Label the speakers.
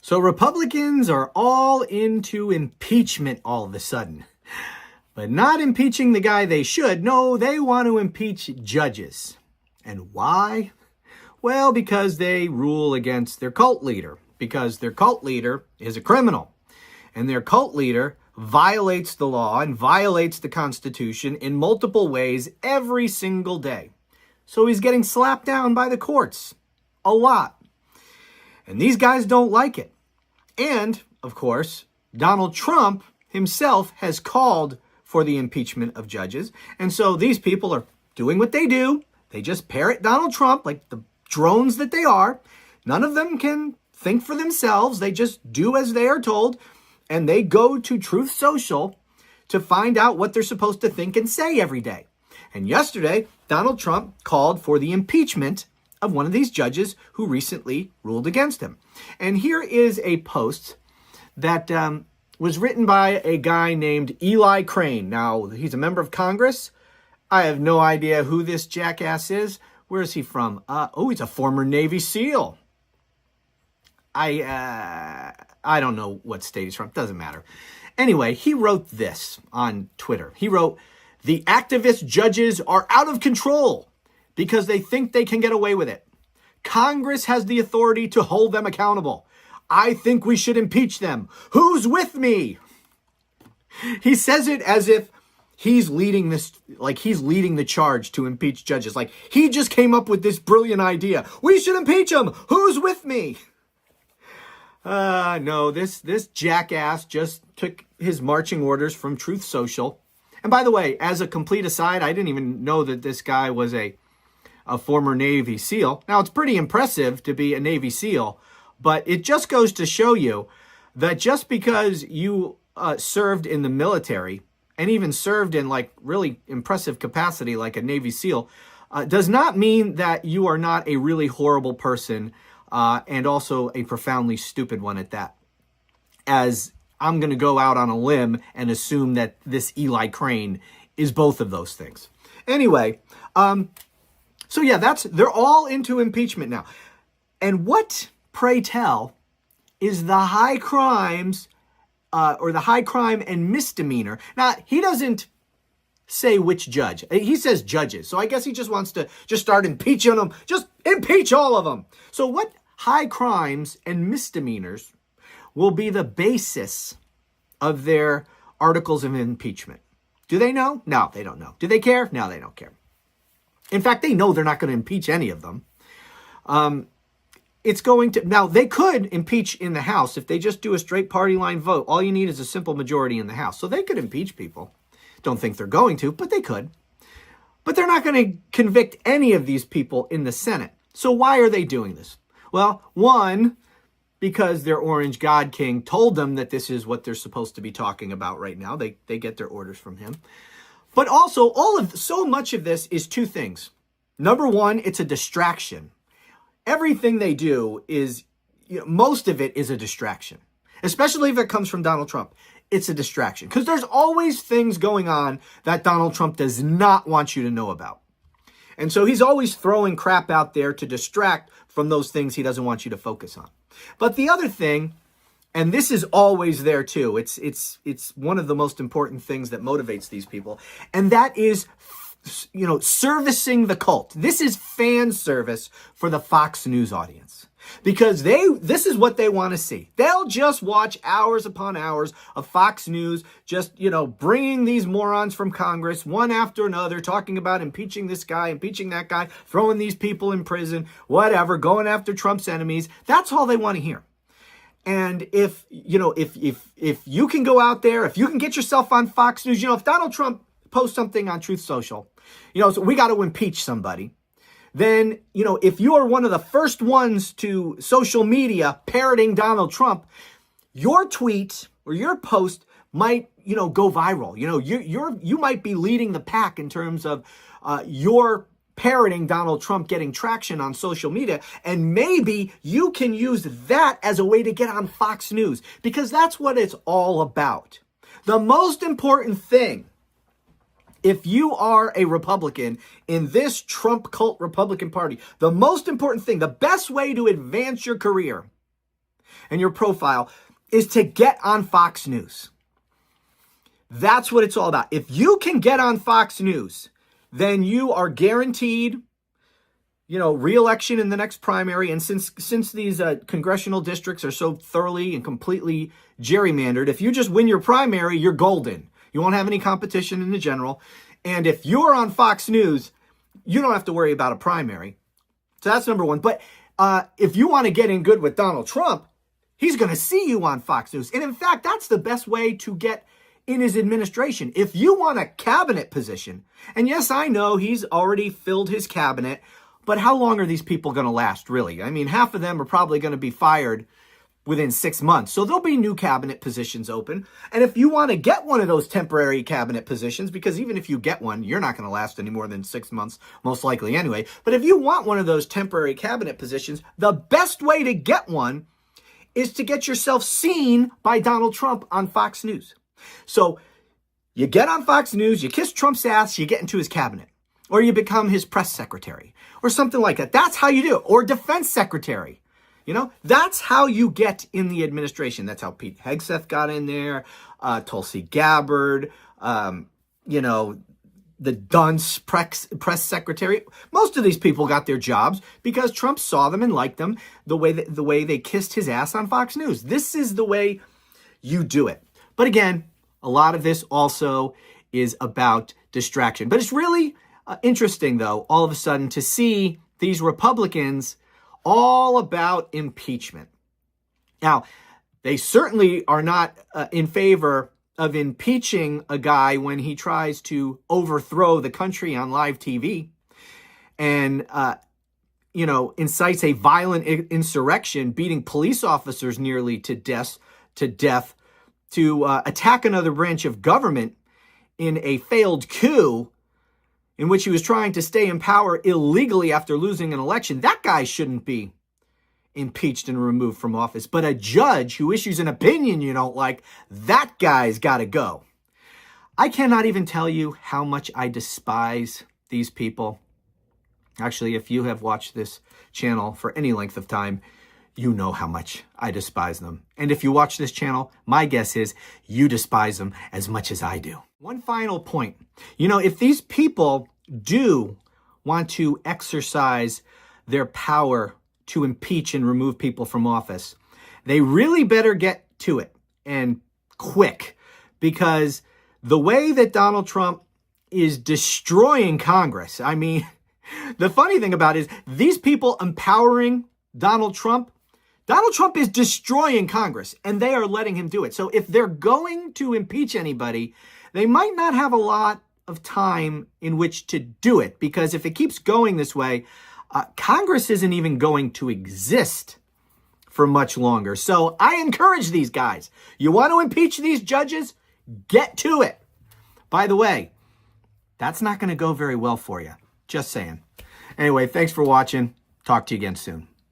Speaker 1: So Republicans are all into impeachment all of a sudden. But not impeaching the guy they should. No, they want to impeach judges. And why? Well, because they rule against their cult leader. Because their cult leader is a criminal. And their cult leader violates the law and violates the Constitution in multiple ways every single day. So he's getting slapped down by the courts. A lot. And these guys don't like it. And, of course, Donald Trump himself has called for the impeachment of judges. And so these people are doing what they do. They just parrot Donald Trump like the drones that they are. None of them can think for themselves. They just do as they are told. And they go to Truth Social to find out what they're supposed to think and say every day. And yesterday, Donald Trump called for the impeachment of one of these judges who recently ruled against him. And here is a post that was written by a guy named Eli Crane. Now, he's a member of Congress. I have no idea who this jackass is. Where is he from? He's a former Navy SEAL. I don't know what state he's from. Doesn't matter. Anyway, he wrote this on Twitter. He wrote, "The activist judges are out of control because they think they can get away with it. Congress has the authority to hold them accountable. I think we should impeach them. Who's with me?" He says it as if he's leading this, like he's leading the charge to impeach judges. Like he just came up with this brilliant idea. We should impeach them. Who's with me? No, this jackass just took his marching orders from Truth Social. And by the way, as a complete aside, I didn't even know that this guy was a former Navy SEAL. Now, it's pretty impressive to be a Navy SEAL, but it just goes to show you that just because you served in the military and even served in like really impressive capacity like a Navy SEAL does not mean that you are not a really horrible person and also a profoundly stupid one at that. As I'm going to go out on a limb and assume that this Eli Crane is both of those things. Anyway, so yeah, they're all into impeachment now. And what, pray tell, is the high crimes or the high crime and misdemeanor? Now, he doesn't say which judge. He says judges. So I guess he just wants to just start impeaching them. Just impeach all of them. So what high crimes and misdemeanors will be the basis of their articles of impeachment? Do they know? No, they don't know. Do they care? No, they don't care. In fact, they know they're not going to impeach any of them. Now, they could impeach in the House if they just do a straight party line vote. All you need is a simple majority in the House. So they could impeach people. Don't think they're going to, but they could. But they're not going to convict any of these people in the Senate. So why are they doing this? Well, one, because their orange God king told them that this is what they're supposed to be talking about right now. They get their orders from him. But also, so much of this is two things. Number one, it's a distraction. Everything they do is, most of it is a distraction, especially if it comes from Donald Trump. It's a distraction because there's always things going on that Donald Trump does not want you to know about. And so he's always throwing crap out there to distract from those things he doesn't want you to focus on. But the other thing, and this is always there too, it's one of the most important things that motivates these people, and that is servicing the cult. This is fan service for the Fox News audience. Because this is what they want to see. They'll just watch hours upon hours of Fox News, just, bringing these morons from Congress, one after another, talking about impeaching this guy, impeaching that guy, throwing these people in prison, whatever, going after Trump's enemies. That's all they want to hear. And if you can go out there, if you can get yourself on Fox News, if Donald Trump posts something on Truth Social, so we got to impeach somebody. Then, if you are one of the first ones to social media parroting Donald Trump, your tweet or your post might, go viral. You might be leading the pack in terms of your parroting Donald Trump getting traction on social media. And maybe you can use that as a way to get on Fox News, because that's what it's all about. The most important thing, if you are a Republican in this Trump cult Republican Party, the most important thing, the best way to advance your career and your profile is to get on Fox News. That's what it's all about. If you can get on Fox News, then you are guaranteed, re-election in the next primary. And since these congressional districts are so thoroughly and completely gerrymandered, if you just win your primary, you're golden. You won't have any competition in the general. And if you're on Fox News, you don't have to worry about a primary. So that's number one. But if you want to get in good with Donald Trump, he's going to see you on Fox News. And in fact, that's the best way to get in his administration. If you want a cabinet position, and yes, I know he's already filled his cabinet, but how long are these people going to last, really? I mean, half of them are probably going to be fired within 6 months. So there'll be new cabinet positions open. And if you want to get one of those temporary cabinet positions, because even if you get one, you're not going to last any more than 6 months, most likely anyway. But if you want one of those temporary cabinet positions, the best way to get one is to get yourself seen by Donald Trump on Fox News. So you get on Fox News, you kiss Trump's ass, you get into his cabinet, or you become his press secretary or something like that. That's how you do it. Or defense secretary. That's how you get in the administration. That's how Pete Hegseth got in there, Tulsi Gabbard, the Dunce press secretary. Most of these people got their jobs because Trump saw them and liked them the way they kissed his ass on Fox News. This is the way you do it. But again, a lot of this also is about distraction. But it's really interesting, though, all of a sudden to see these Republicans all about impeachment. Now, they certainly are not in favor of impeaching a guy when he tries to overthrow the country on live TV and, incites a violent insurrection, beating police officers nearly to death, to attack another branch of government in a failed coup in which he was trying to stay in power illegally after losing an election. That guy shouldn't be impeached and removed from office. But a judge who issues an opinion you don't like, that guy's got to go. I cannot even tell you how much I despise these people. Actually, if you have watched this channel for any length of time, you know how much I despise them. And if you watch this channel, my guess is you despise them as much as I do. One final point. If these people do want to exercise their power to impeach and remove people from office, they really better get to it, and quick, because the way that Donald Trump is destroying Congress, I mean, the funny thing about it is these people empowering Donald Trump is destroying Congress, and they are letting him do it. So if they're going to impeach anybody, they might not have a lot of time in which to do it, because if it keeps going this way, Congress isn't even going to exist for much longer. So I encourage these guys. You want to impeach these judges? Get to it. By the way, that's not going to go very well for you. Just saying. Anyway, thanks for watching. Talk to you again soon.